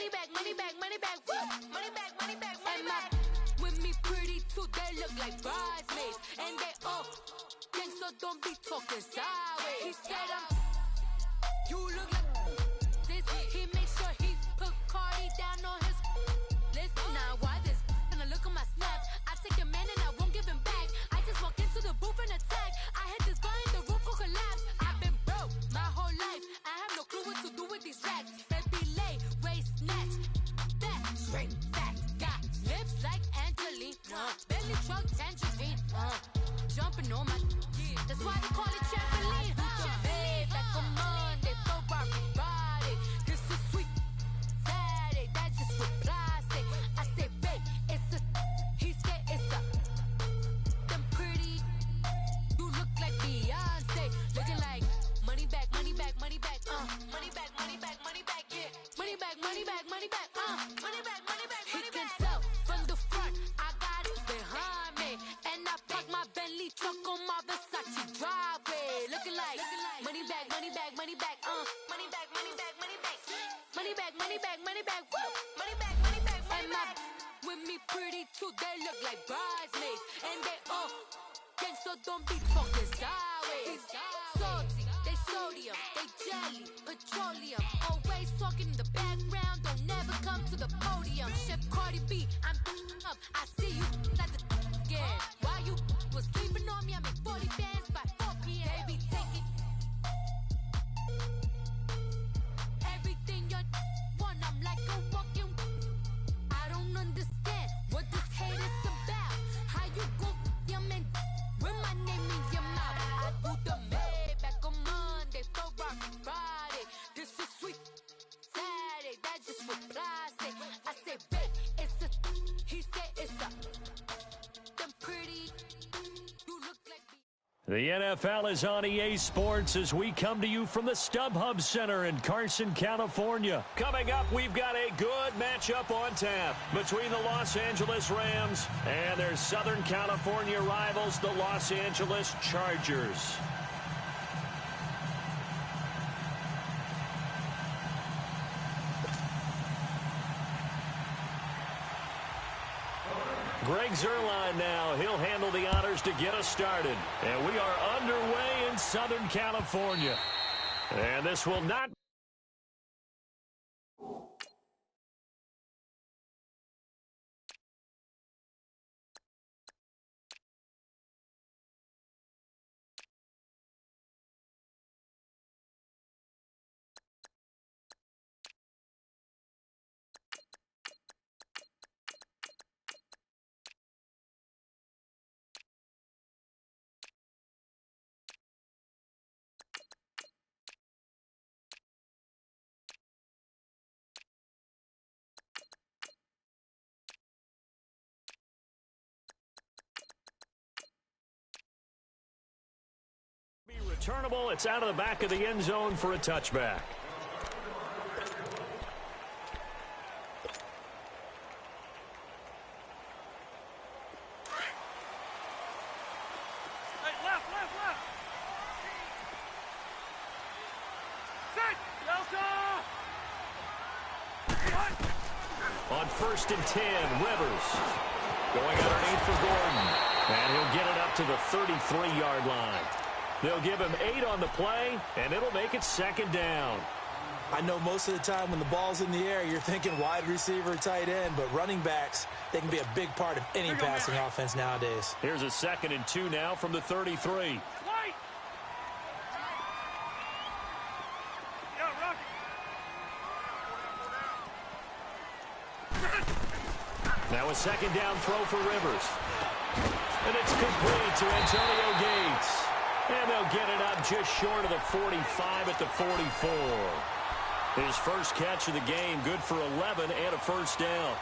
money back, money back, money back, woo. Money back, money back, money back. With me pretty too, they look like bridesmaids. And they all gang, so don't be talking sideways. He said you look like this. He makes sure he put Cardi down on his list. Now why this? Gonna look at my snap. I take a man and I won't give him back. I just walk into the booth and attack. I hit this button, the roof will collapse. I've been broke my whole life. I have no clue what to do with these racks. Baby lay, waist snatch, that straight facts. Got lips like Angelina, belly truck tangerine. Jumping on my, that's why they call it trampoline. Babe, like a Monday, Ferrari body. This is sweet Saturday, that's just with plastic. I say, babe, it's a, he said it's a, them pretty, you look like Beyonce. Looking like money back, money back, money back, money back, money back, money back, yeah. Money back, money back, money back, money back, money back, money back. He can tell from the front, I got it behind me. And I park my Bentley truck on my Versace driveway. Looking like money back, money back, money back, money back, money back, money back. Money back, money back, money back, woo. Money back, money back, money back. With me pretty too, they look like bridesmaids. And they all gang, so don't be talking sideways. Salty, they sodium, they jelly, petroleum. Always talking in the background, don't never come to the podium. Chef Cardi B, I'm up, I see you at the again. While you was sleeping on me, I make 40 bands by 4 p.m. Baby, take it. Everything you want, I'm like a walking. I don't understand what this hate is about. How you go, your man, with my name in your mouth. I do the Maybach on Monday, Ferrari Friday. This is sweet Saturday, that's just with plastic. I say, babe, it's a, he said it's a, them pretty, you look like The NFL is on EA Sports as we come to you from the StubHub Center in Carson, California. Coming up, we've got a good matchup on tap between the Los Angeles Rams and their Southern California rivals, the Los Angeles Chargers. Greg Zuerlein now. He'll handle the honors to get us started. And we are underway in Southern California. And this will not be returnable. It's out of the back of the end zone for a touchback. On 1st and 10, Rivers going underneath for Gordon. And he'll get it up to the 33-yard line. They'll give him 8 on the play, and it'll make it 2nd down. I know most of the time when the ball's in the air, you're thinking wide receiver, tight end, but running backs, they can be a big part of any passing offense nowadays. Here's a 2nd and 2 now from the 33. Now a 2nd down throw for Rivers. And it's complete to Antonio Gates. And they'll get it up just short of the 45 at the 44. His first catch of the game, good for 11 and a 1st down.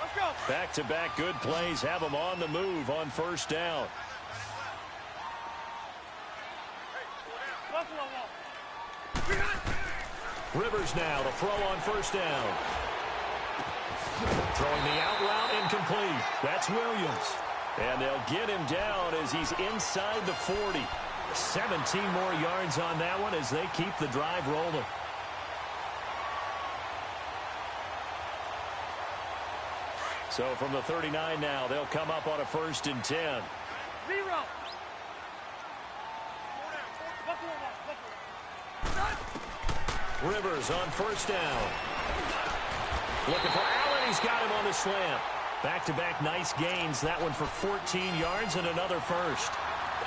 Let's go. Back-to-back good plays have him on the move on 1st down. Rivers now to throw on 1st down. Throwing the out route incomplete. That's Williams. And they'll get him down as he's inside the 40. 17 more yards on that one as they keep the drive rolling. So from the 39 now, they'll come up on a 1st and 10. 0. Rivers on 1st down. Looking for Allen. He's got him on the slant. Back-to-back nice gains. That one for 14 yards and another first.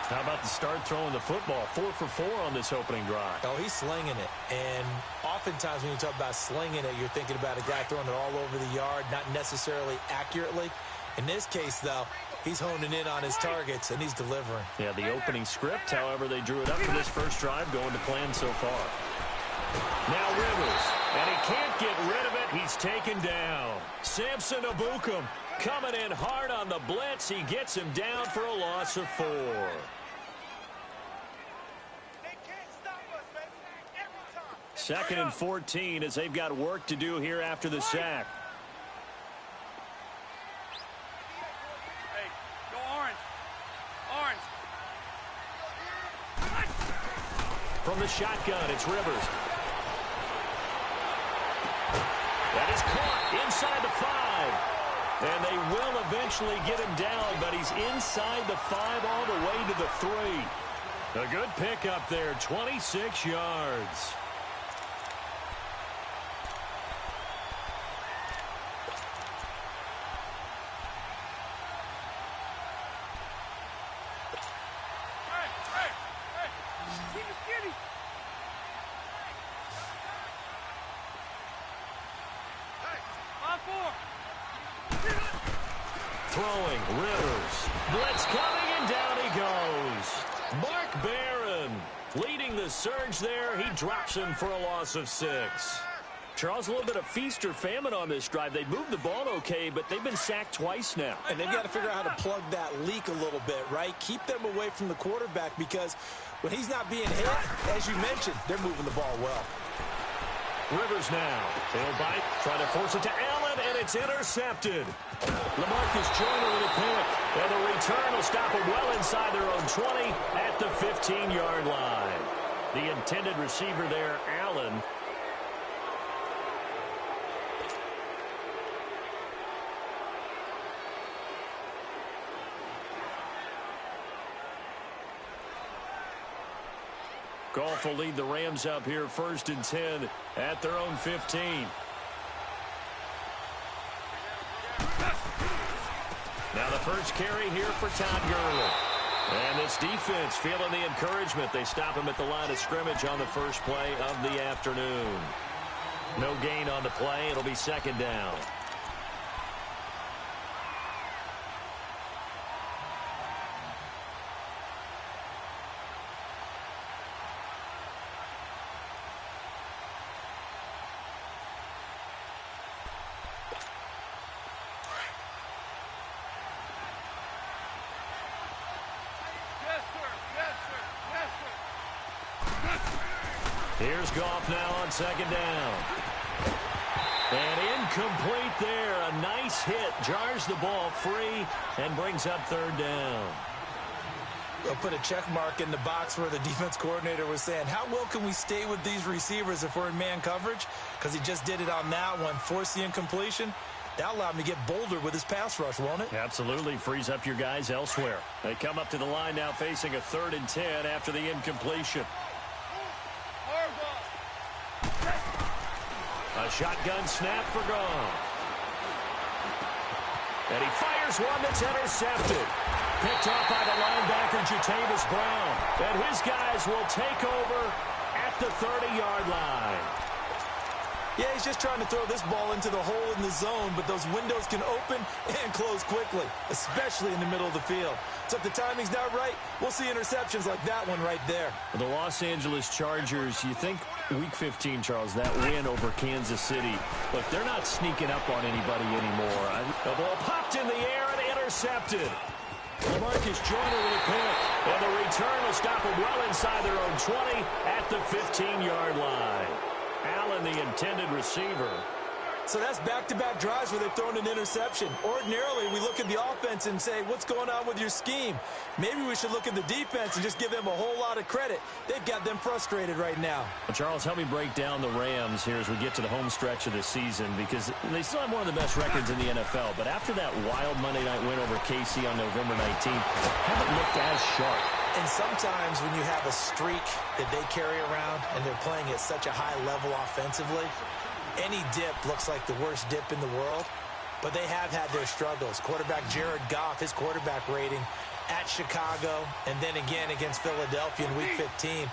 How about the start throwing the football? 4 for 4 on this opening drive. Oh, he's slinging it. And oftentimes when you talk about slinging it, you're thinking about a guy throwing it all over the yard, not necessarily accurately. In this case, though, he's honing in on his targets, and he's delivering. Yeah, the opening script, however, they drew it up for this first drive, going to plan so far. Now Rivers, and he can't get rid of it. He's taken down. Samson Abukum coming in hard on the blitz. He gets him down for a loss of 4. Second and 14 as they've got work to do here after the sack. Hey, go orange. Orange. From the shotgun, it's Rivers. That is caught inside the 5. And they will eventually get him down, but he's inside the 5 all the way to the 3. A good pickup there, 26 yards. Throwing, Rivers. Blitz coming, and down he goes. Mark Barron leading the surge there. He drops him for a loss of 6. Charles, a little bit of feast or famine on this drive. They moved the ball okay, but they've been sacked twice now. And they've got to figure out how to plug that leak a little bit, right? Keep them away from the quarterback because when he's not being hit, as you mentioned, they're moving the ball well. Rivers now. He'll bite, trying to force it to Allen, and it's intercepted. LaMarcus Joyner with a pick. And the return will stop them well inside their own 20 at the 15-yard line. The intended receiver there, Allen. Goff will lead the Rams up here 1st and 10 at their own 15. Now the first carry here for Todd Gurley. And this defense feeling the encouragement. They stop him at the line of scrimmage on the first play of the afternoon. No gain on the play. It'll be 2nd down. Here's Goff now on 2nd down. And incomplete there. A nice hit. Jars the ball free and brings up 3rd down. They'll put a check mark in the box where the defense coordinator was saying, how well can we stay with these receivers if we're in man coverage? Because he just did it on that one. Force the incompletion. That'll allow him to get bolder with his pass rush, won't it? Absolutely. Frees up your guys elsewhere. They come up to the line now facing a 3rd and 10 after the incompletion. A shotgun snap for Goff. And he fires one that's intercepted. Picked off by the linebacker, Jatavis Brown. And his guys will take over at the 30-yard line. Yeah, he's just trying to throw this ball into the hole in the zone, but those windows can open and close quickly, especially in the middle of the field. So if the timing's not right, we'll see interceptions like that one right there. The Los Angeles Chargers, you think Week 15, Charles, that win over Kansas City. Look, they're not sneaking up on anybody anymore. The ball popped in the air and intercepted. LaMarcus Joyner with a pick. And the return will stop them well inside their own 20 at the 15-yard line. Allen, the intended receiver. So that's back-to-back drives where they've thrown an interception. Ordinarily, we look at the offense and say, what's going on with your scheme? Maybe we should look at the defense and just give them a whole lot of credit. They've got them frustrated right now. Well, Charles, help me break down the Rams here as we get to the home stretch of the season, because they still have one of the best records in the NFL. But after that wild Monday night win over KC on November 19th, haven't looked as sharp. And sometimes when you have a streak that they carry around and they're playing at such a high level offensively, any dip looks like the worst dip in the world, but they have had their struggles. Quarterback Jared Goff, his quarterback rating at Chicago and then again against Philadelphia in Week 15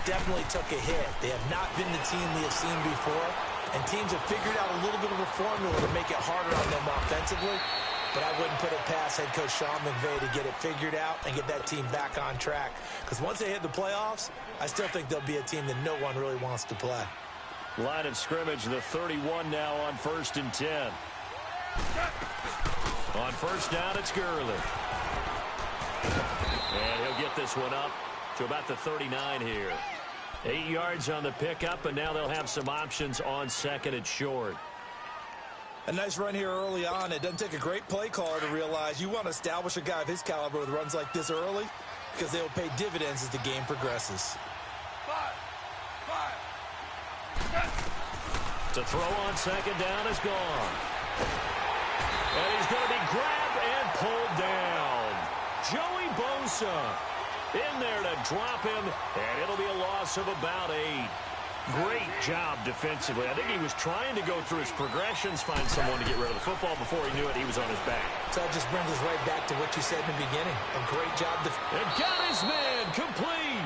definitely took a hit. They have not been the team we have seen before, and teams have figured out a little bit of a formula to make it harder on them offensively, but I wouldn't put it past head coach Sean McVay to get it figured out and get that team back on track, because once they hit the playoffs, I still think they'll be a team that no one really wants to play. Line of scrimmage, the 31 now on 1st and 10. On first down, it's Gurley. And he'll get this one up to about the 39 here. 8 yards on the pickup, and now they'll have some options on second and short. A nice run here early on. It doesn't take a great play caller to realize you want to establish a guy of his caliber with runs like this early, because they will pay dividends as the game progresses. To throw on second down is gone. And he's going to be grabbed and pulled down. Joey Bosa in there to drop him, and it'll be a loss of about 8. Great job defensively. I think he was trying to go through his progressions, find someone to get rid of the football. Before he knew it, he was on his back. So that just brings us right back to what you said in the beginning. A great job. And got his man complete.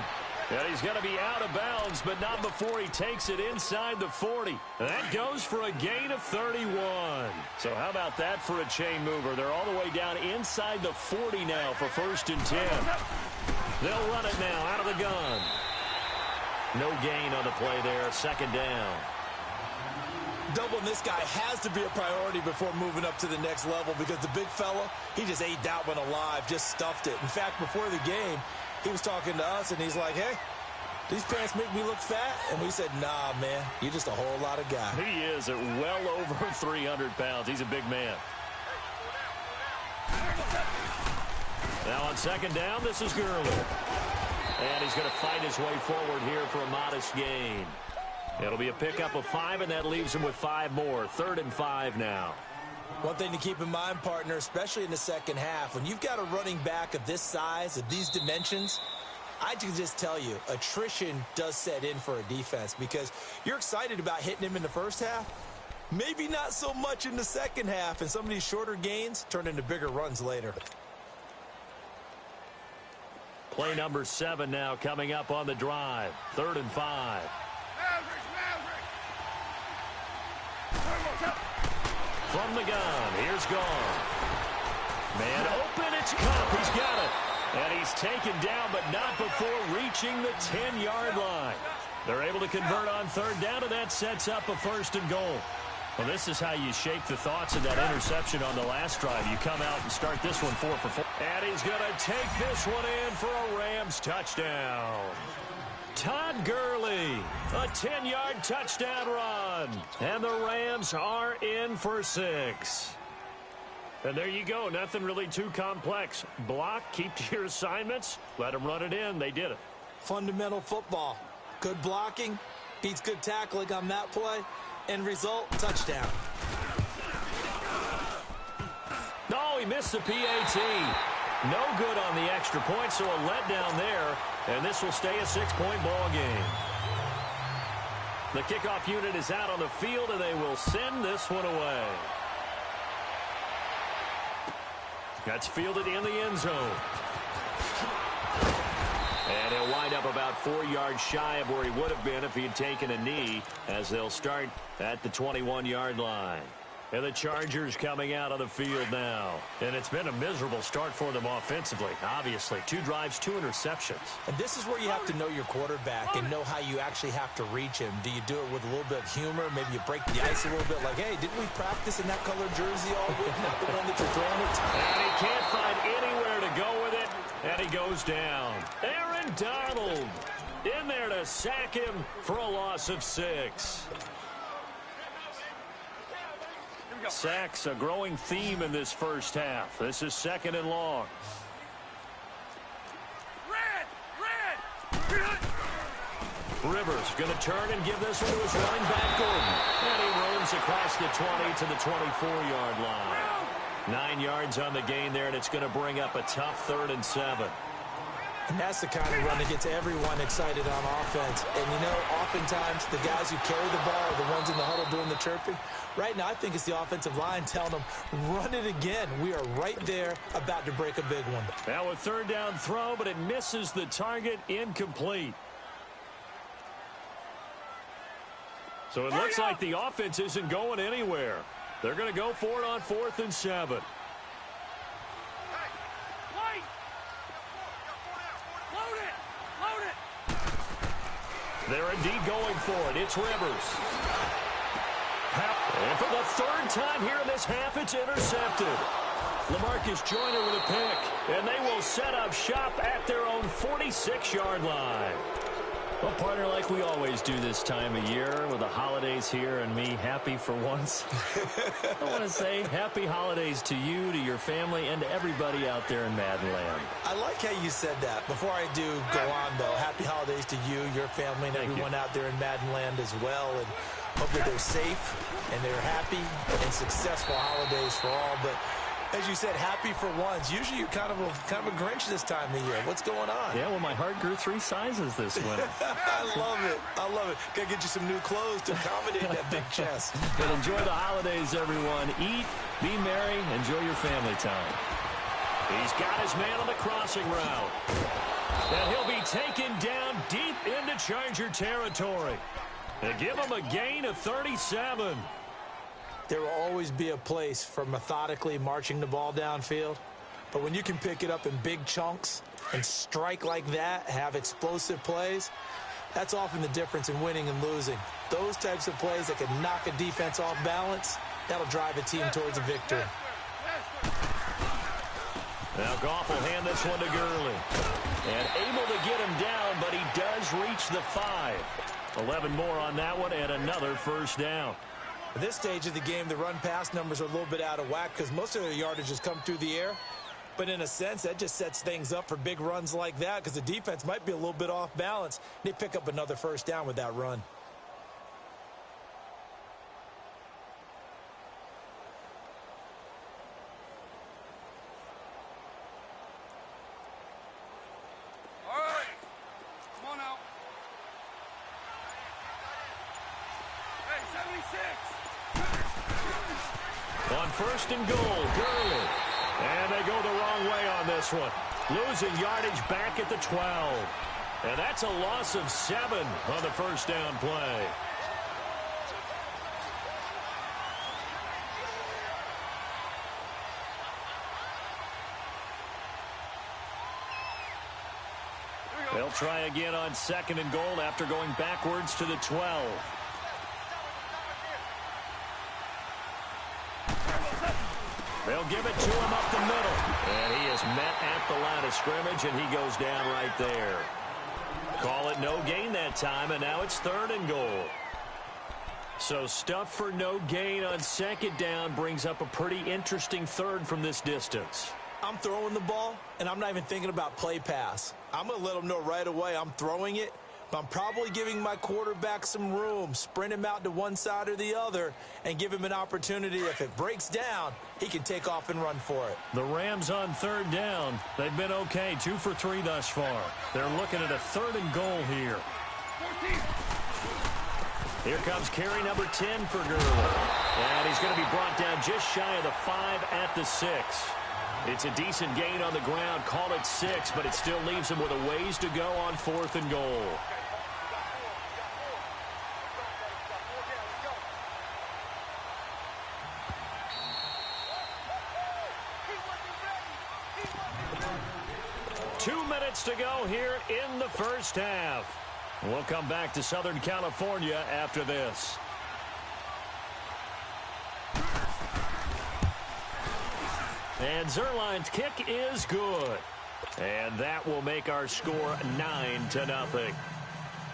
And he's going to be out of bounds, but not before he takes it inside the 40. That goes for a gain of 31. So how about that for a chain mover? They're all the way down inside the 40 now for 1st and 10. They'll run it now out of the gun. No gain on the play there. 2nd down. Doubling this guy has to be a priority before moving up to the next level, because the big fella, he just ate that one alive, just stuffed it. In fact, before the game, he was talking to us, and he's like, hey, these pants make me look fat? And we said, nah, man, you're just a whole lot of guy. He is at well over 300 pounds. He's a big man. Now on 2nd down, this is Gurley. And he's going to fight his way forward here for a modest gain. It'll be a pickup of 5, and that leaves him with 5 more. 3rd and 5 now. One thing to keep in mind, partner, especially in the second half, when you've got a running back of this size, of these dimensions, I can just tell you, attrition does set in for a defense, because you're excited about hitting him in the first half, maybe not so much in the second half, and some of these shorter gains turn into bigger runs later. Play number 7 now coming up on the drive. 3rd and 5. From the gun, here's Goff. Man open, it's Cup. He's got it. And he's taken down, but not before reaching the 10-yard line. They're able to convert on 3rd down, and that sets up a 1st and goal. Well, this is how you shake the thoughts of that interception on the last drive. You come out and start this one 4 for 4. And he's going to take this one in for a Rams touchdown. Todd Gurley, a 10-yard touchdown run. And the Rams are in for 6. And there you go. Nothing really too complex. Block, keep to your assignments, let them run it in. They did it. Fundamental football. Good blocking beats good tackling on that play. End result, touchdown. No, he missed the PAT. No good on the extra point, so a letdown there. And this will stay a 6-point ball game. The kickoff unit is out on the field, and they will send this one away. That's fielded in the end zone. And he'll wind up about 4 yards shy of where he would have been if he had taken a knee, as they'll start at the 21-yard line. And the Chargers coming out on the field now. And it's been a miserable start for them offensively, obviously. 2 drives, 2 interceptions. And this is where you have to know your quarterback and know how you actually have to reach him. Do you do it with a little bit of humor? Maybe you break the ice a little bit, like, hey, didn't we practice in that colored jersey all week? Not the one that you're throwing it to. And he can't find anywhere to go with it, and he goes down. Aaron Donald in there to sack him for a loss of 6. Sacks, a growing theme in this first half. This is 2nd and long. Rivers going to turn and give this one to his running back, Gordon. And he roams across the 20 to the 24-yard line. 9 yards on the gain there, and it's going to bring up a tough 3rd and 7. And that's the kind of run that gets everyone excited on offense. And, you know, oftentimes the guys who carry the ball are the ones in the huddle doing the chirping. Right now, I think it's the offensive line telling them, run it again. We are right there about to break a big one. Now a 3rd down throw, but it misses the target, incomplete. So it looks like the offense isn't going anywhere. They're going to go for it on 4th and 7. They're indeed going for it. It's Rivers. And for the 3rd time here in this half, it's intercepted. LaMarcus Joyner with a pick. And they will set up shop at their own 46-yard line. Well, partner, like we always do this time of year with the holidays here and me happy for once. I want to say happy holidays to you, to your family, and to everybody out there in Madden Land. I like how you said that. Before I do go on, though, happy holidays to you, your family, and everyone out there in Madden Land as well. And hope that they're safe and they're happy and successful holidays for all. But as you said, happy for once. Usually you're kind of a Grinch this time of year. What's going on? Yeah, well, my heart grew 3 sizes this winter. I love it. I love it. Got to get you some new clothes to accommodate that big chest. But enjoy the holidays, everyone. Eat, be merry, enjoy your family time. He's got his man on the crossing route. And he'll be taken down deep into Charger territory. They give him a gain of 37. There will always be a place for methodically marching the ball downfield. But when you can pick it up in big chunks and strike like that, have explosive plays, that's often the difference in winning and losing. Those types of plays that can knock a defense off balance, that'll drive a team towards a victory. Now Goff will hand this one to Gurley. And able to get him down, but he does reach the 5. 11 more on that one and another 1st down. At this stage of the game, the run-pass numbers are a little bit out of whack because most of their yardage has come through the air. But in a sense, that just sets things up for big runs like that because the defense might be a little bit off balance. They pick up another 1st down with that run. On 1st and goal, Gurley. And they go the wrong way on this one. Losing yardage back at the 12. And that's a loss of 7 on the 1st down play. They'll try again on 2nd and goal after going backwards to the 12. They'll give it to him up the middle. And he is met at the line of scrimmage, and he goes down right there. Call it no gain that time, and now it's 3rd and goal. So stuff for no gain on 2nd down brings up a pretty interesting 3rd from this distance. I'm throwing the ball, and I'm not even thinking about play pass. I'm going to let them know right away I'm throwing it. But I'm probably giving my quarterback some room, sprint him out to one side or the other, and give him an opportunity. If it breaks down, he can take off and run for it. The Rams on 3rd down. They've been okay, 2 for 3 thus far. They're looking at a 3rd and goal here. 14. Here comes carry number 10 for Gurley. And he's going to be brought down just shy of the 5 at the 6. It's a decent gain on the ground. Call it 6, but it still leaves him with a ways to go on 4th and goal. To go here in the 1st half. We'll come back to Southern California after this. And Zerline's kick is good. And that will make our score 9-0.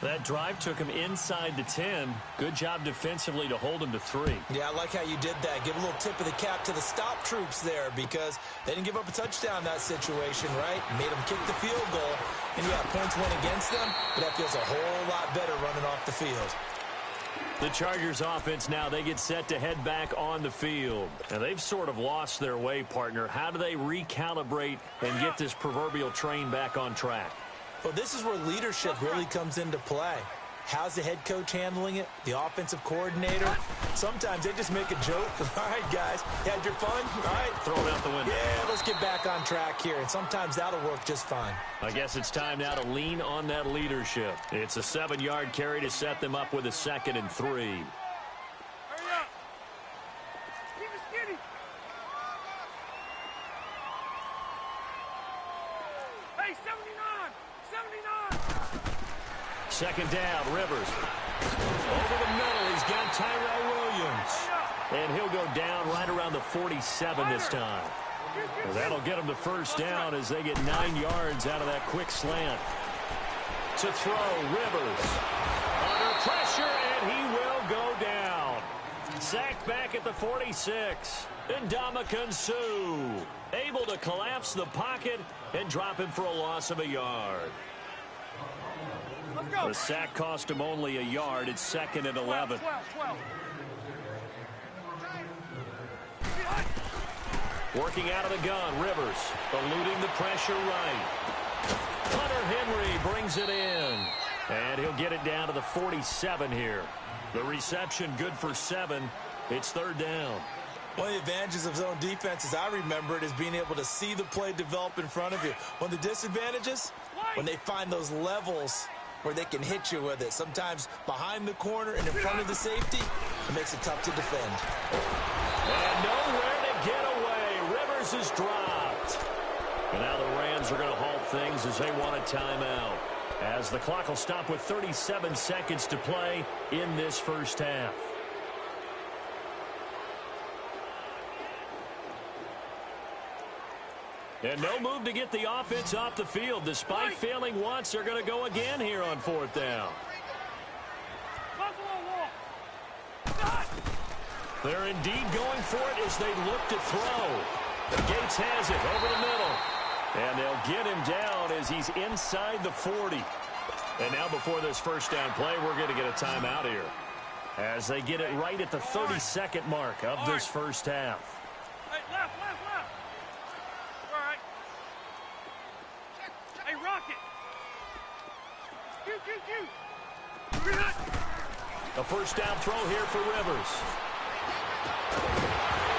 That drive took him inside the 10. Good job defensively to hold him to 3. Yeah, I like how you did that. Give a little tip of the cap to the stop troops there because they didn't give up a touchdown in that situation, right? Made them kick the field goal. And, yeah, points went against them, but that feels a whole lot better running off the field. The Chargers offense now, they get set to head back on the field. And they've sort of lost their way, partner. How do they recalibrate and get this proverbial train back on track? Well, this is where leadership really comes into play. How's the head coach handling it? The offensive coordinator? Sometimes they just make a joke. All right, guys, you had your fun? All right. Throw it out the window. Yeah, let's get back on track here. And sometimes that'll work just fine. I guess it's time now to lean on that leadership. It's a 7-yard carry to set them up with a 2nd and 3. Hurry up. Keep it skinny. Hey, 79. 79. 2nd down, Rivers. Over the middle, he's got Tyrell Williams. And he'll go down right around the 47 this time. Well, that'll get him the first down as they get 9 yards out of that quick slant. To throw, Rivers. Under pressure, and he will go down. Sacked back at the 46. And Ndamukong Suh able to collapse the pocket and drop him for a loss of a yard. Let's go. The sack cost him only a yard. It's 2nd and 11. 12. Working out of the gun, Rivers eluding the pressure right. Hunter Henry brings it in. And he'll get it down to the 47 here. The reception good for 7. It's 3rd down. One of the advantages of zone defense, as I remember it, is being able to see the play develop in front of you. One of the disadvantages, when they find those levels where they can hit you with it. Sometimes behind the corner and in front of the safety, it makes it tough to defend. And nowhere to get away. Rivers is dropped. And now the Rams are going to halt things as they want a timeout. As the clock will stop with 37 seconds to play in this first half. And no move to get the offense off the field. Despite failing once, they're going to go again here on 4th down. They're indeed going for it as they look to throw. Gates has it over the middle. And they'll get him down as he's inside the 40. And now before this first down play, we're going to get a timeout here. As they get it right at the 32nd mark of this first half. Hey, left. All right. Hey, Rocket. A first down throw here for Rivers.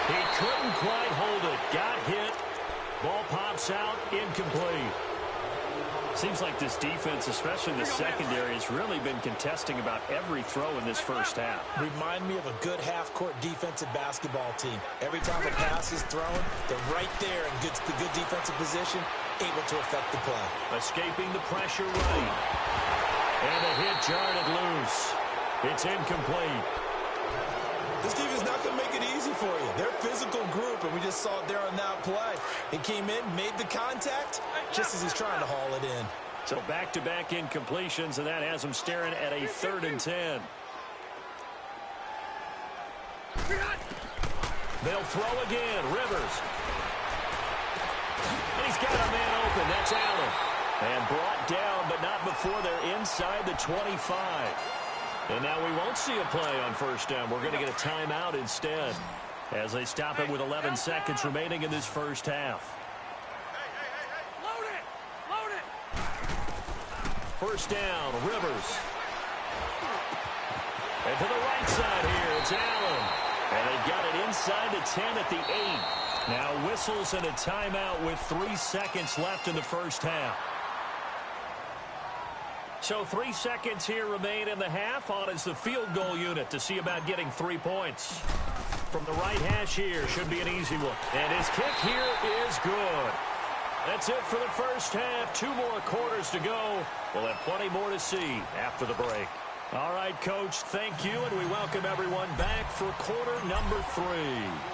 He couldn't quite hold it. Got hit. Ball pops out. Incomplete. Seems like this defense, especially the secondary, has really been contesting about every throw in this first half. Remind me of a good half-court defensive basketball team. Every time a pass is thrown, they're right there in good defensive position, able to affect the play. Escaping the pressure right. And a hit jarred loose. It's incomplete. This defense is not going to make it easy for you. They're a physical group, and we just saw it there on that play. He came in, made the contact, just as he's trying to haul it in. So back-to-back incompletions, and that has him staring at a 3rd and 10. They'll throw again. Rivers. He's got a man open. That's Allen. And brought down, but not before they're inside the 25. And now we won't see a play on first down. We're going to get a timeout instead as they stop it with 11 seconds remaining in this first half. Load it. First down, Rivers. And to the right side here, it's Allen. And they've got it inside the 10 at the 8. Now whistles and a timeout with 3 seconds left in the first half. So 3 seconds here remain in the half. On is the field goal unit to see about getting 3 points. From the right hash here, should be an easy one. And his kick here is good. That's it for the first half. 2 more quarters to go. We'll have plenty more to see after the break. All right, Coach, thank you, and we welcome everyone back for quarter number 3.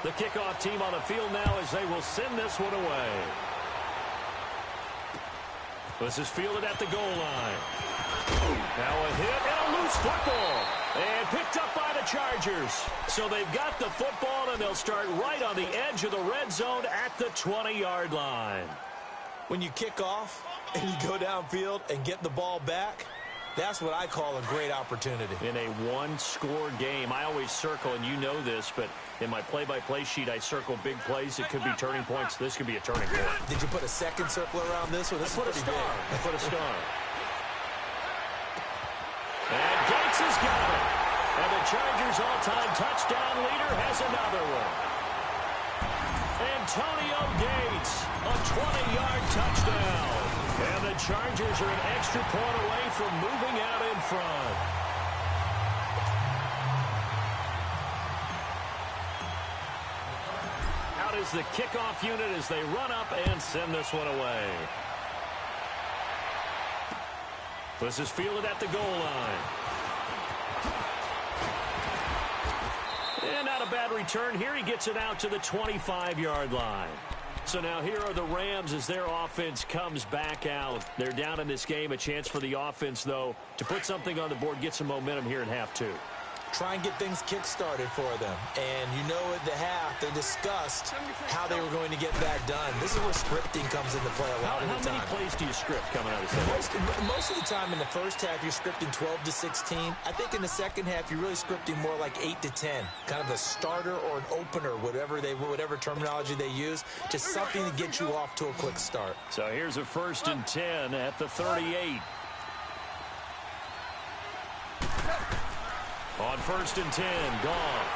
The kickoff team on the field now as they will send this one away. This is fielded at the goal line. Now a hit and a loose football. And picked up by the Chargers. So they've got the football, and they'll start right on the edge of the red zone at the 20-yard line. When you kick off and you go downfield and get the ball back, that's what I call a great opportunity. In a one-score game, I always circle, and you know this, but in my play-by-play sheet, I circle big plays. It could be turning points. This could be a turning point. Did you put a second circle around this one? This is pretty big. I put a star. And Gates has got it. And the Chargers' all-time touchdown leader has another one. Antonio Gates, a 20-yard touchdown. And the Chargers are an extra point away from moving out in front. Out is the kickoff unit as they run up and send this one away. This is fielded at the goal line. And not a bad return here. He gets it out to the 25-yard line. So now here are the Rams as their offense comes back out. They're down in this game. A chance for the offense, though, to put something on the board, get some momentum here in half two. Try and get things kick-started for them. And you know at the half, they discussed how they were going to get that done. This is where scripting comes into play a lot of the time. How many plays do you script coming out of this? Most of the time in the first half, you're scripting 12 to 16. I think in the second half, you're really scripting more like 8 to 10. Kind of a starter or an opener, whatever terminology they use. Just something to get you off to a quick start. So here's a 1st and 10 at the 38. On 1st and 10, Goff.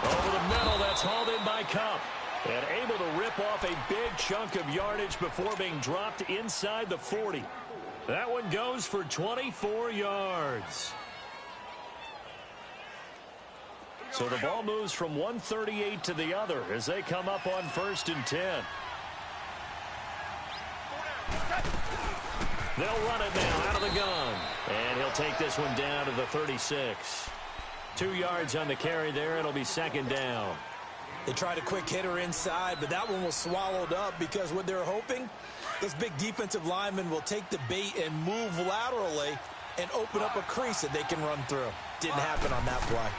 Over the middle, that's hauled in by Kupp. And able to rip off a big chunk of yardage before being dropped inside the 40. That one goes for 24 yards. So the ball moves from 138 to the other as they come up on 1st and 10. They'll run it now out of the gun. And he'll take this one down to the 36. 2 yards on the carry there. It'll be 2nd down. They tried a quick hitter inside, but that one was swallowed up because what they're hoping, those big defensive linemen will take the bait and move laterally and open up a crease that they can run through. Didn't happen on that play.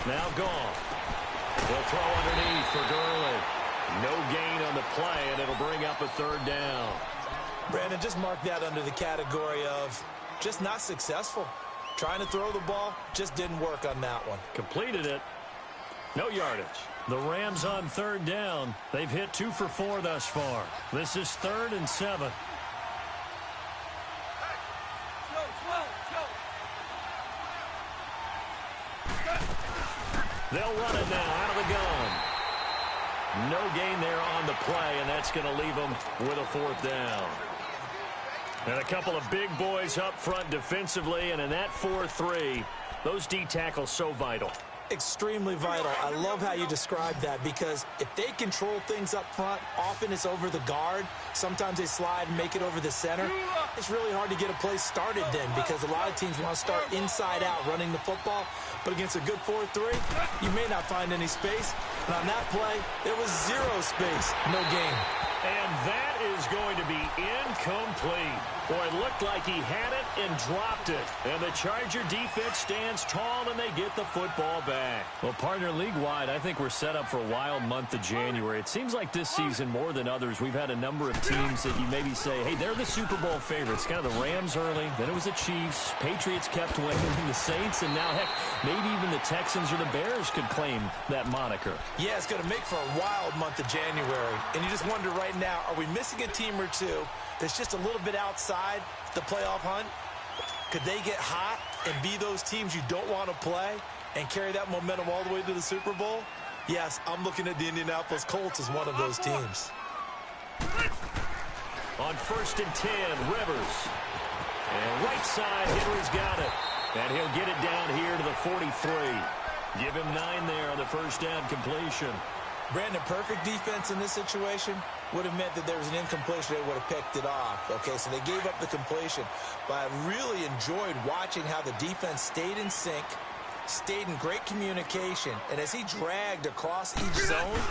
Now Goff. They'll throw underneath for Gurley. No gain on the play, and it'll bring up a 3rd down. Brandon, just mark that under the category of just not successful. Trying to throw the ball, just didn't work on that one. Completed it. No yardage. The Rams on 3rd down. They've hit 2 for 4 thus far. This is 3rd and 7. They'll run it now out of the gun. No gain there on the play, and that's going to leave them with a 4th down. And a couple of big boys up front defensively, and in that 4-3, those D tackles so vital. Extremely vital. I love how you described that because if they control things up front, often it's over the guard. Sometimes they slide and make it over the center. It's really hard to get a play started then because a lot of teams want to start inside out running the football. But against a good 4-3, you may not find any space. And on that play, there was 0 space, no gain. And that is going to be incomplete. Boy, it looked like he had it and dropped it. And the Charger defense stands tall, and they get the football back. Well, partner, league-wide, I think we're set up for a wild month of January. It seems like this season, more than others, we've had a number of teams that you maybe say, hey, they're the Super Bowl favorites. Kind of the Rams early, then it was the Chiefs. Patriots kept winning, the Saints, and now, heck, maybe even the Texans or the Bears could claim that moniker. Yeah, it's going to make for a wild month of January. And you just wonder right now, are we missing a team or two that's just a little bit outside the playoff hunt? Could they get hot and be those teams you don't want to play and carry that momentum all the way to the Super Bowl? Yes, I'm looking at the Indianapolis Colts as one of those teams. On 1st and 10, Rivers. And right side, Henry's got it. And he'll get it down here to the 43. Give him 9 there on the 1st down completion. Brandon, perfect defense in this situation would have meant that there was an incompletion. They would have picked it off. Okay, so they gave up the completion. But I really enjoyed watching how the defense stayed in sync, stayed in great communication. And as he dragged across each zone,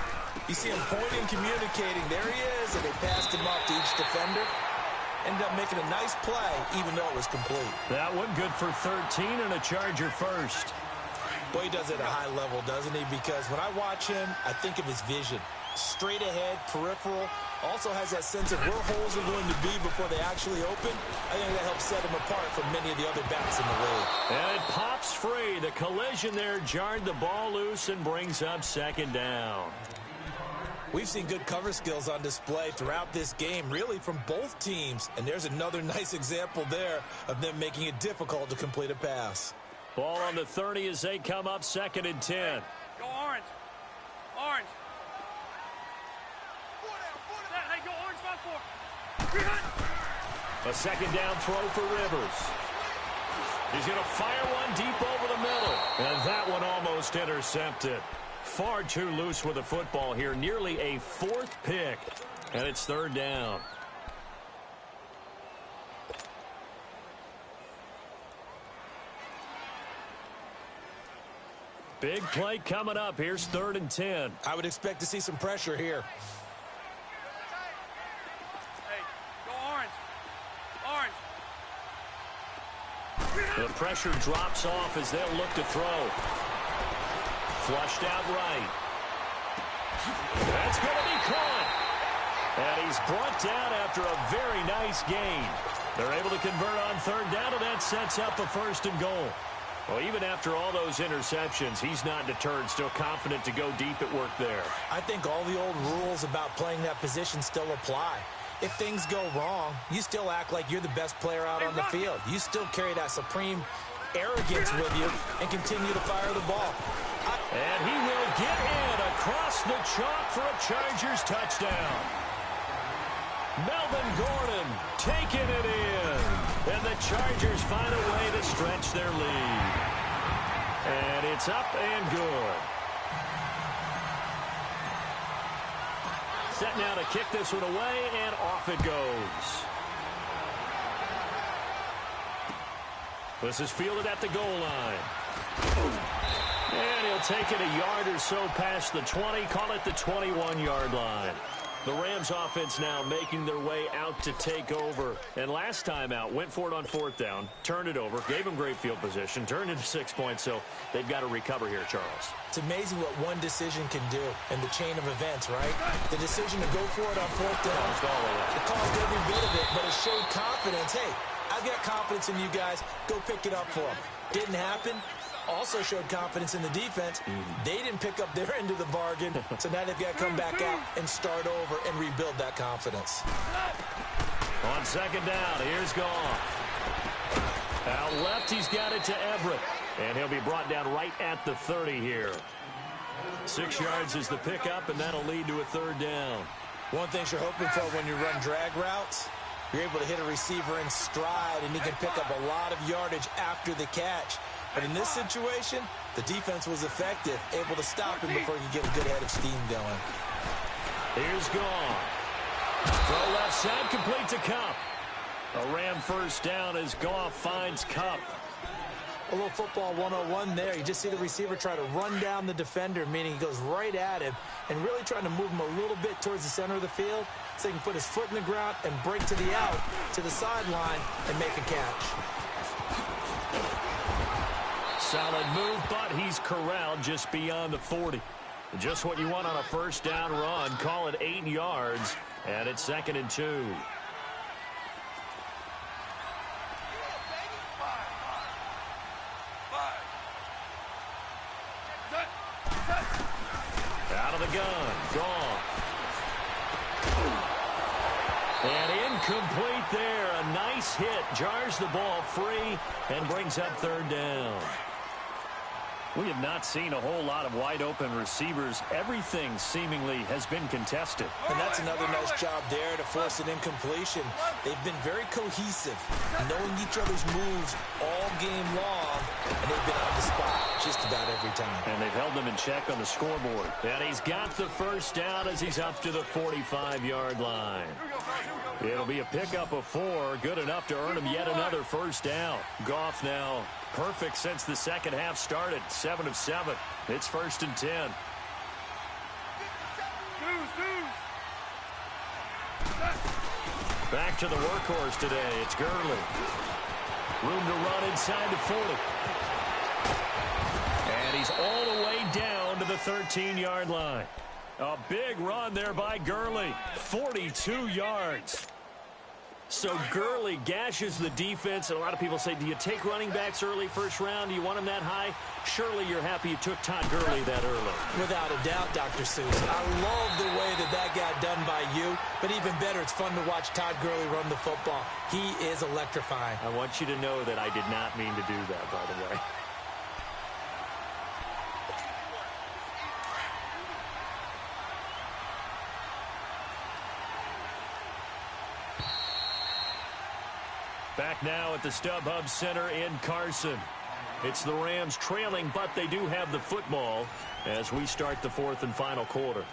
you see him pointing, communicating. There he is, and they passed him off to each defender. ended up making a nice play, even though it was complete. That one good for 13 and a Charger first. Boy, he does it at a high level, doesn't he? Because when I watch him, I think of his vision. Straight ahead, peripheral, also has that sense of where holes are going to be before they actually open. I think that helps set him apart from many of the other backs in the league. And it pops free. The collision there jarred the ball loose and brings up second down. We've seen good cover skills on display throughout this game, really from both teams. And there's another nice example there of them making it difficult to complete a pass. Ball on the 30 as they come up 2nd and 10. Go orange. Orange. Hey, go orange 5-4. A second down throw for Rivers. He's going to fire one deep over the middle. And that one almost intercepted. Far too loose with the football here. Nearly a 4th pick. And it's 3rd down. Big play coming up. Here's 3rd and 10. I would expect to see some pressure here. Hey, go orange. Orange. The pressure drops off as they'll look to throw. Flushed out right. That's going to be caught. And he's brought down after a very nice gain. They're able to convert on 3rd down, and that sets up a 1st and goal. Well, even after all those interceptions, he's not deterred, still confident to go deep at work there. I think all the old rules about playing that position still apply. If things go wrong, you still act like you're the best player out on the field. You still carry that supreme arrogance with you and continue to fire the ball. And he will get in across the chalk for a Chargers touchdown. Melvin Gordon taking it in. And the Chargers find a way to stretch their lead. And it's up and good. Set now to kick this one away, and off it goes. This is fielded at the goal line. And he'll take it a yard or so past the 20, call it the 21-yard line. The Rams offense now making their way out to take over. And last time out, went for it on 4th down, turned it over, gave them great field position, turned into 6 points, so they've got to recover here, Charles. It's amazing what one decision can do in the chain of events, right? The decision to go for it on 4th down, it caused every bit of it, but it showed confidence. Hey, I've got confidence in you guys. Go pick it up for them. Didn't happen. Also showed confidence in the defense. They didn't pick up their end of the bargain, so now they've got to come back out and start over and rebuild that confidence. On 2nd down, here's Goff. Out left, he's got it to Everett. And he'll be brought down right at the 30 here. 6 yards is the pickup, and that'll lead to a 3rd down. One thing you're hoping for when you run drag routes, you're able to hit a receiver in stride, and he can pick up a lot of yardage after the catch. But in this situation, the defense was effective, able to stop him before he could get a good head of steam going. Here's Goff. Throw left side, complete to Kupp. A Ram 1st down as Goff finds Kupp. A little football 101 there. You just see the receiver try to run down the defender, meaning he goes right at him and really trying to move him a little bit towards the center of the field so he can put his foot in the ground and break to the out, to the sideline, and make a catch. Solid move, but he's corralled just beyond the 40. Just what you want on a 1st down run. Call it 8 yards, and it's 2nd and 2. Out of the gun, Goff. And incomplete there. A nice hit. Jars the ball free and brings up 3rd down. We have not seen a whole lot of wide-open receivers. Everything seemingly has been contested. And that's another nice job there to force an incompletion. They've been very cohesive, knowing each other's moves all game long, and they've been on the spot just about every time. And they've held them in check on the scoreboard. And he's got the 1st down as he's up to the 45-yard line. It'll be a pickup of 4, good enough to earn him yet another 1st down. Goff now perfect since the second half started, 7 of 7. It's 1st and 10. Back to the workhorse today. It's Gurley. Room to run inside the 40. And he's all the way down to the 13-yard line. A big run there by Gurley. 42 yards. So Gurley gashes the defense, and a lot of people say, do you take running backs early first round? Do you want them that high? Surely you're happy you took Todd Gurley that early. Without a doubt, Dr. Seuss. I love the way that got done by you, but even better, it's fun to watch Todd Gurley run the football. He is electrifying. I want you to know that I did not mean to do that, by the way. Back now at the StubHub Center in Carson. It's the Rams trailing, but they do have the football as we start the fourth and final quarter.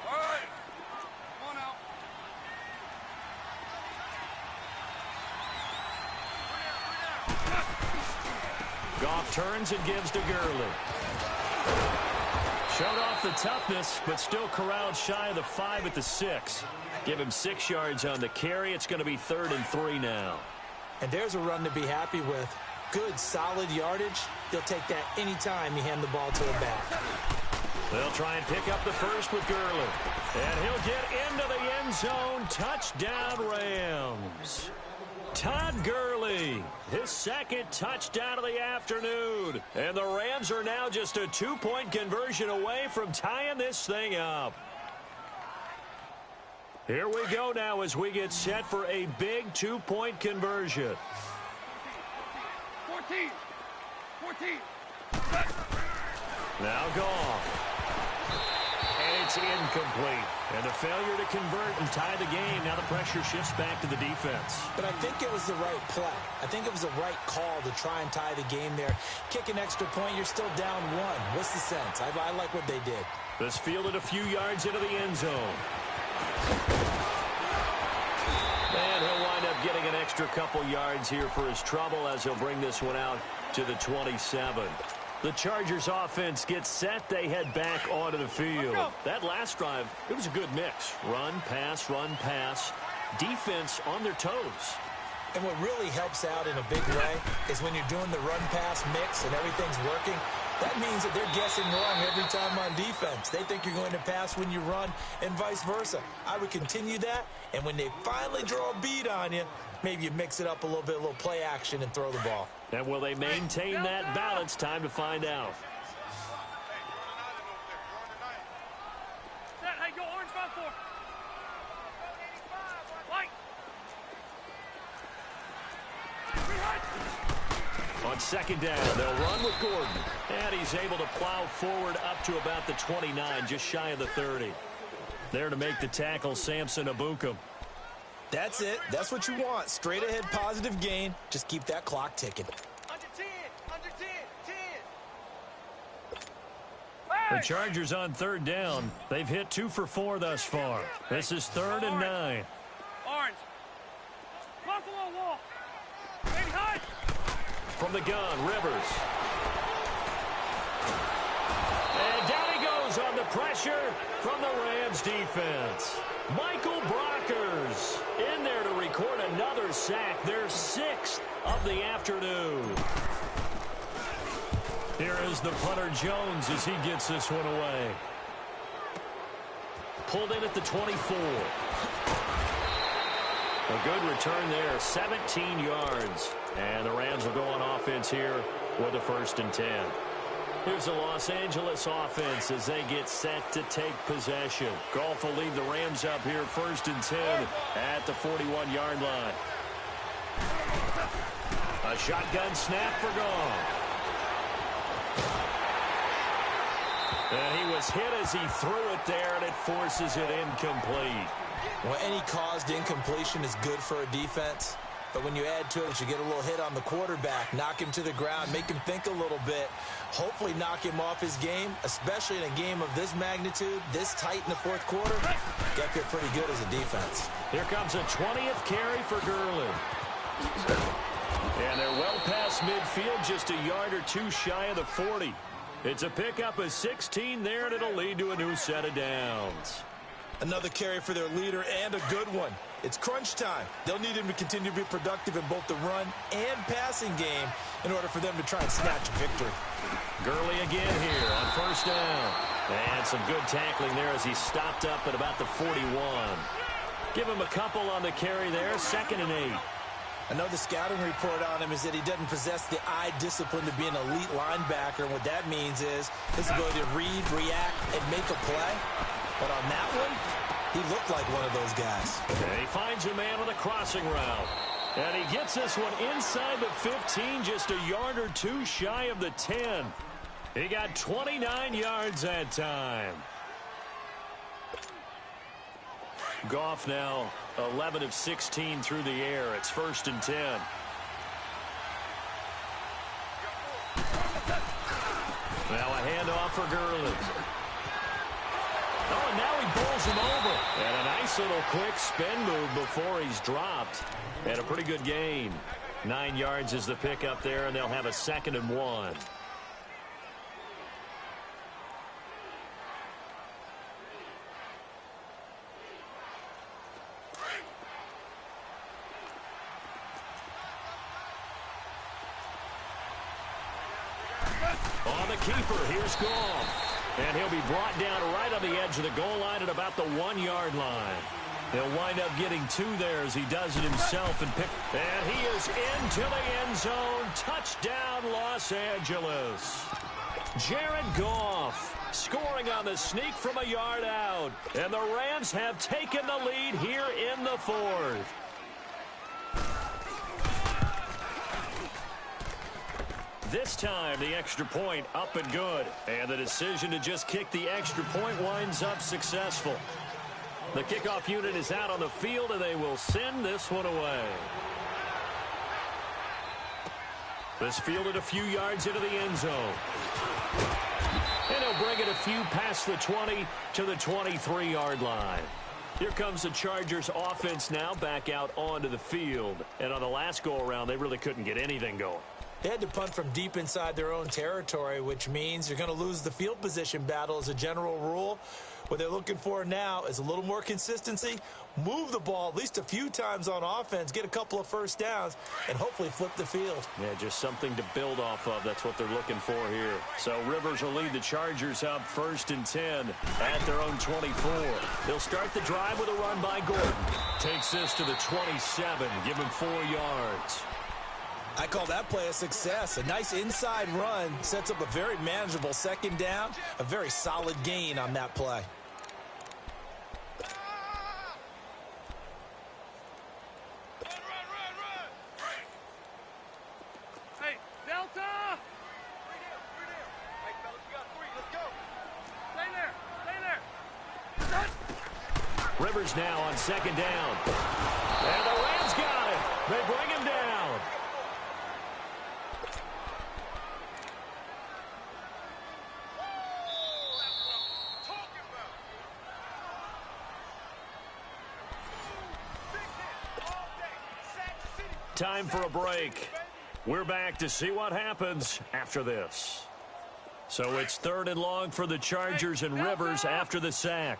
All right. Come on out. Goff turns and gives to Gurley. Showed off the toughness, but still corralled shy of the 5 at the 6. Give him 6 yards on the carry. It's going to be 3rd and 3 now. And there's a run to be happy with. Good, solid yardage. He'll take that anytime you hand the ball to him back. They'll try and pick up the first with Gurley. And he'll get into the end zone. Touchdown, Rams. Todd Gurley, his second touchdown of the afternoon. And the Rams are now just a 2-point conversion away from tying this thing up. Here we go now as we get set for a big 2-point conversion. 14. 14. Now Goff. And it's incomplete. And a failure to convert and tie the game. Now the pressure shifts back to the defense. But I think it was the right play. I think it was the right call to try and tie the game there. Kick an extra point, you're still down 1. What's the sense? I like what they did. This fielded a few yards into the end zone. And he'll wind up getting an extra couple yards here for his trouble as he'll bring this one out to the 27. The Chargers offense gets set. They head back onto the field. That last drive, it was a good mix. Run, pass, defense on their toes. And what really helps out in a big way is when you're doing the run-pass mix and everything's working, that means that they're guessing wrong every time on defense. They think you're going to pass when you run and vice versa. I would continue that, and when they finally draw a beat on you, maybe you mix it up a little bit, a little play action, and throw the ball. And will they maintain that balance? Time to find out. Hey, go orange 5-4. White. On second down, they'll run with Gordon. And he's able to plow forward up to about the 29, just shy of the 30. There to make the tackle, Samson Abukum. That's it. That's what you want. Straight ahead positive gain. Just keep that clock ticking. Under 10. Under 10. 10. The Chargers on third down. They've hit 2 for 4 thus far. This is 3rd and 9. Orange. Buffalo wall. Baby high. From the gun, Rivers. And down he goes on the pressure from the Rams defense. Michael Brockers in there to record another sack, their 6th of the afternoon. Here is the punter Jones as he gets this one away. Pulled in at the 24. A good return there, 17 yards. And the Rams will go on offense here with a 1st and 10. Here's the Los Angeles offense as they get set to take possession. Goff will lead the Rams up here 1st and 10 at the 41-yard line. A shotgun snap for Goff. And he was hit as he threw it there, and it forces it incomplete. Well, any caused incompletion is good for a defense. But when you add to it, you get a little hit on the quarterback, knock him to the ground, make him think a little bit, hopefully knock him off his game, especially in a game of this magnitude, this tight in the 4th quarter. Got there pretty good as a defense. Here comes a 20th carry for Gurley. And they're well past midfield, just a yard or 2 shy of the 40. It's a pickup of 16 there, and it'll lead to a new set of downs. Another carry for their leader and a good one. It's crunch time. They'll need him to continue to be productive in both the run and passing game in order for them to try and snatch a victory. Gurley again here on first down. And some good tackling there as he stopped up at about the 41. Give him a couple on the carry there, 2nd and 8. Another scouting report on him is that he doesn't possess the eye discipline to be an elite linebacker. And what that means is his ability to read, react, and make a play. But on that one, he looked like one of those guys. And he finds a man on the crossing route. And he gets this one inside the 15, just a yard or two shy of the 10. He got 29 yards that time. Goff now 11 of 16 through the air. It's 1st and 10. Now a handoff for Gurley. Oh, and now he bowls him over. And a nice little quick spin move before he's dropped. And a pretty good gain. 9 yards is the pickup there, and they'll have a 2nd and 1. On the keeper, here's Goff. And he'll be brought down right on the edge of the goal line at about the 1-yard line. He'll wind up getting 2 there as he does it himself. And he is into the end zone. Touchdown, Los Angeles. Jared Goff scoring on the sneak from a yard out. And the Rams have taken the lead here in the 4th. This time, the extra point up and good. And the decision to just kick the extra point winds up successful. The kickoff unit is out on the field, and they will send this one away. This fielded a few yards into the end zone. And he'll bring it a few past the 20 to the 23-yard line. Here comes the Chargers offense now back out onto the field. And on the last go-around, they really couldn't get anything going. They had to punt from deep inside their own territory, which means you're going to lose the field position battle as a general rule. What they're looking for now is a little more consistency, move the ball at least a few times on offense, get a couple of first downs, and hopefully flip the field. Yeah, just something to build off of. That's what they're looking for here. So Rivers will lead the Chargers up 1st and 10 at their own 24. They'll start the drive with a run by Gordon. Takes this to the 27, give him 4 yards. I call that play a success. A nice inside run sets up a very manageable 2nd down, a very solid gain on that play. Hey, Delta! Right here. Hey, fellas, we got 3. Let's go. Stay there. Rivers now on 2nd down. And the Rams got it. They bring him down. Time for a break. We're back to see what happens after this. So it's 3rd and long for the Chargers and Rivers after the sack.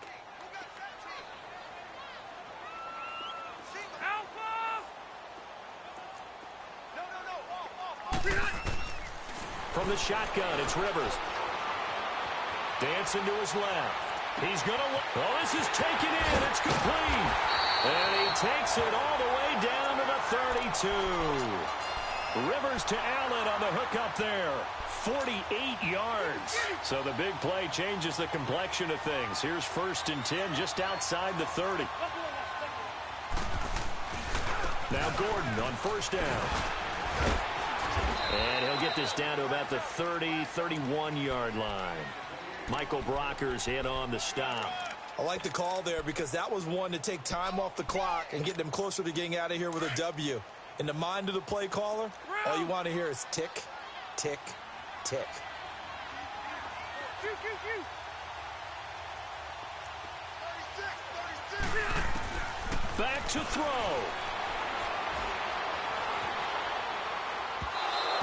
From the shotgun, it's Rivers. Dancing to his left. He's going to... Oh, this is taken in. It's complete. And he takes it all the way down to the 32. Rivers to Allen on the hook up there. 48 yards. So the big play changes the complexion of things. Here's 1st and 10 just outside the 30. Now Gordon on 1st down. And he'll get this down to about the 30, 31-yard line. Michael Brockers in on the stop. I like the call there because that was one to take time off the clock and get them closer to getting out of here with a W. In the mind of the play caller, all you want to hear is tick, tick, tick. Back to throw.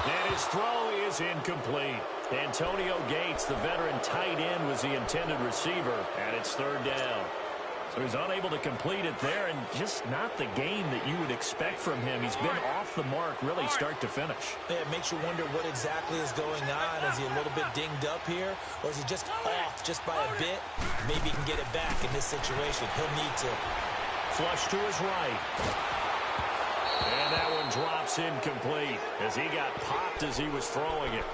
And his throw is incomplete. Antonio Gates, the veteran tight end, was the intended receiver, and it's 3rd down. So he's unable to complete it there, and just not the game that you would expect from him. He's been off the mark really start to finish. Yeah, it makes you wonder what exactly is going on. Is he a little bit dinged up here, or is he just off just by a bit? Maybe he can get it back in this situation. He'll need to. Flush to his right. And that one drops incomplete as he got popped as he was throwing it.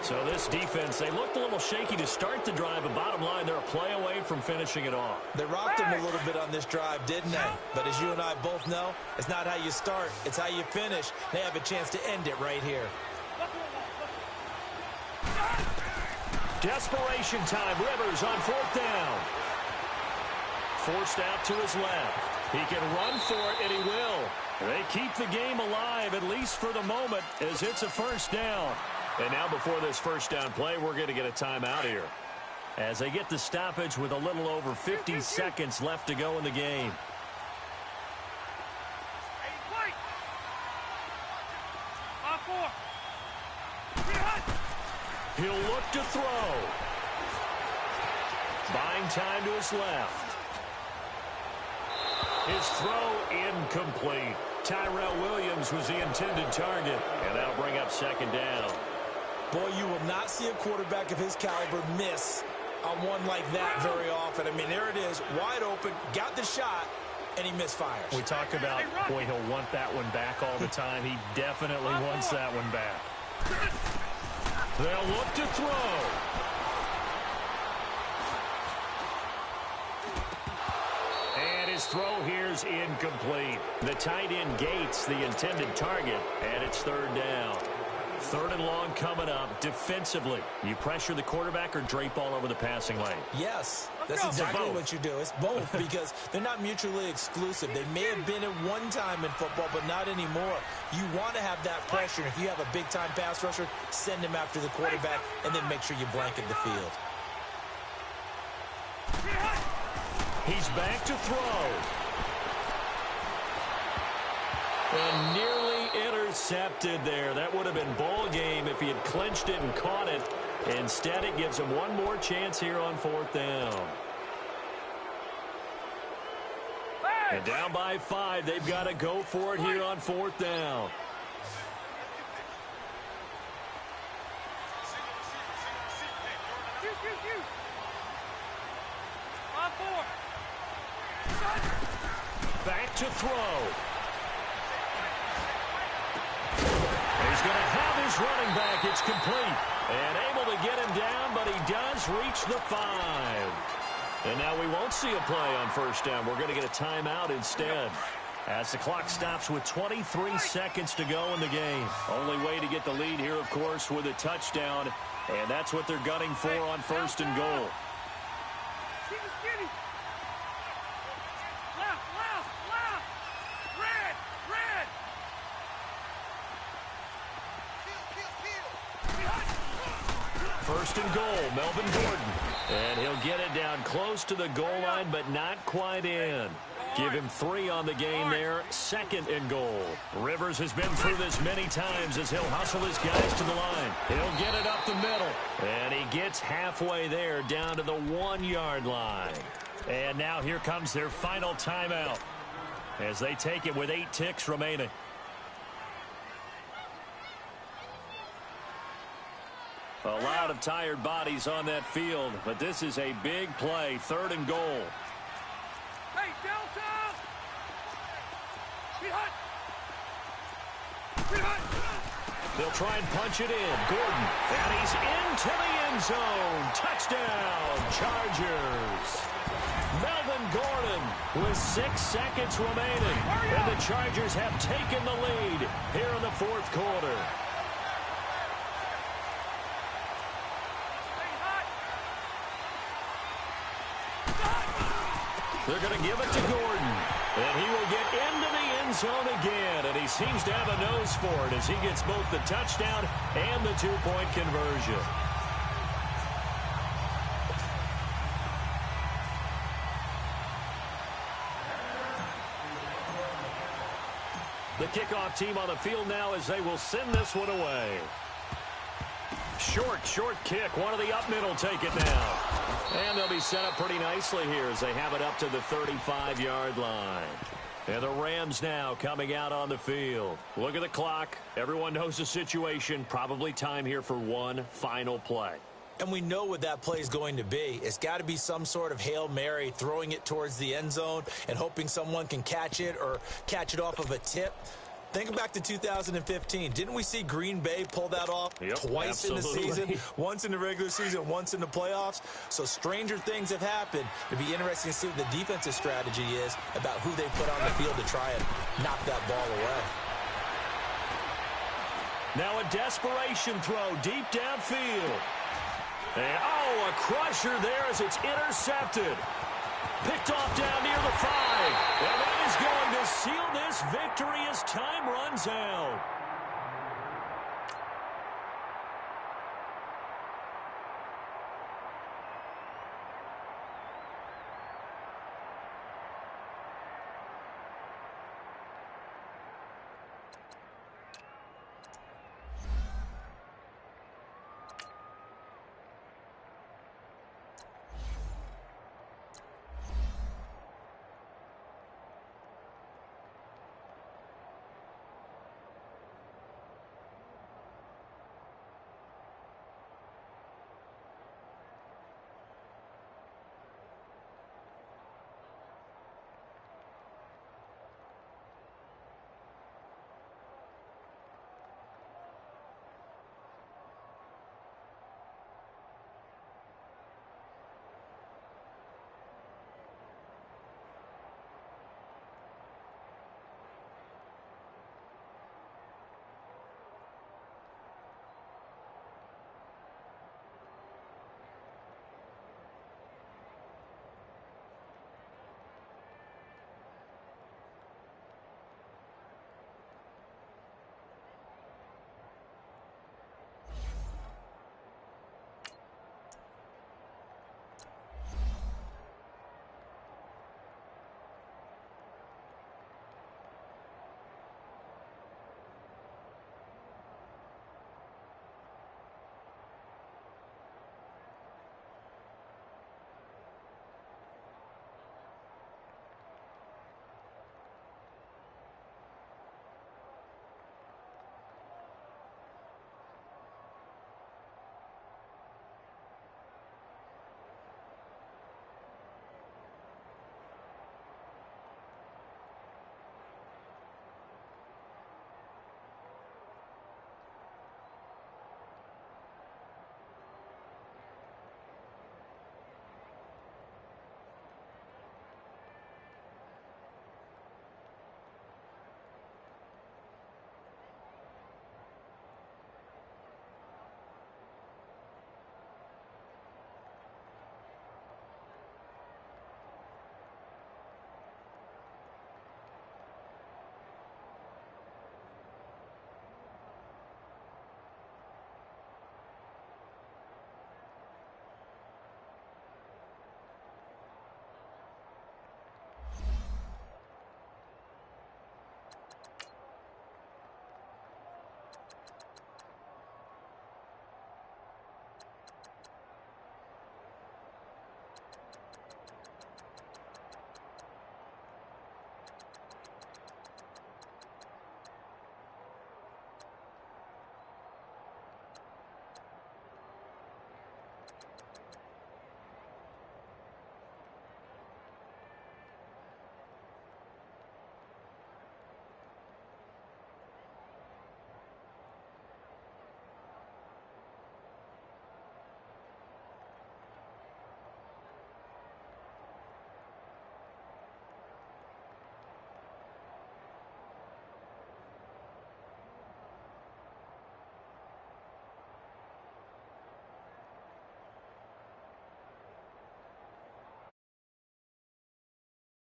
So this defense, they looked a little shaky to start the drive, but bottom line, they're a play away from finishing it off. They rocked him a little bit on this drive, didn't they? But as you and I both know, it's not how you start, it's how you finish. They have a chance to end it right here. Desperation time. Rivers on fourth down. Forced out to his left. He can run for it, and he will. They keep the game alive, at least for the moment, as it's a first down. And now before this first down play, we're going to get a timeout here, as they get the stoppage with a little over 50 seconds left to go in the game. He'll look to throw. Buying time to his left. His throw incomplete. Tyrell Williams was the intended target, and that'll bring up second down. Boy, you will not see a quarterback of his caliber miss on one like that very often. I mean, there it is, wide open, got the shot, and he misfires. We talk about, boy, he'll want that one back all the time. He definitely wants that one back. They'll look to throw. And his throw here's incomplete. The tight end Gates, the intended target, and it's third down. Third and long coming up. Defensively, you pressure the quarterback or drape all over the passing lane? Yes, that's exactly what you do. It's both because they're not mutually exclusive. They may have been at one time in football, but not anymore. You want to have that pressure. If you have a big-time pass rusher, send him after the quarterback, and then make sure you blanket the field. He's back to throw. And nearly intercepted there. That would have been ball game if he had clinched it and caught it. Instead, it gives him one more chance here on fourth down. And down by 5. They've got to go for it here on fourth down. Back to throw. He's going to have his running back. It's complete. And able to get him down, but he does reach the 5. And now we won't see a play on first down. We're going to get a timeout instead, as the clock stops with 23 seconds to go in the game. Only way to get the lead here, of course, with a touchdown. And that's what they're gunning for on first and goal. First and goal, Melvin Gordon. And he'll get it down close to the goal line, but not quite in. Give him 3 on the game there. Second and goal. Rivers has been through this many times as he'll hustle his guys to the line. He'll get it up the middle. And he gets halfway there down to the 1-yard line. And now here comes their final timeout as they take it with 8 ticks remaining. A lot of tired bodies on that field, but this is a big play. Third and goal. Hey, Delta! They'll try and punch it in. Gordon, and he's into the end zone. Touchdown, Chargers. Melvin Gordon with 6 seconds remaining. And the Chargers have taken the lead here in the fourth quarter. They're going to give it to Gordon. And he will get into the end zone again. And he seems to have a nose for it as he gets both the touchdown and the 2-point conversion. The kickoff team on the field now as they will send this one away. Short kick. One of the up middle take it now. And they'll be set up pretty nicely here as they have it up to the 35-yard line. And the Rams now coming out on the field. Look at the clock. Everyone knows the situation. Probably time here for one final play. And we know what that play is going to be. It's got to be some sort of Hail Mary, throwing it towards the end zone and hoping someone can catch it or catch it off of a tip. Think back to 2015. Didn't we see Green Bay pull that off twice in the season? Once in the regular season, once in the playoffs. So stranger things have happened. It'd be interesting to see what the defensive strategy is about who they put on the field to try and knock that ball away. Now a desperation throw deep downfield. And, a crusher there as it's intercepted. Picked off down near the 5. And that is going to seal this victory as time runs out.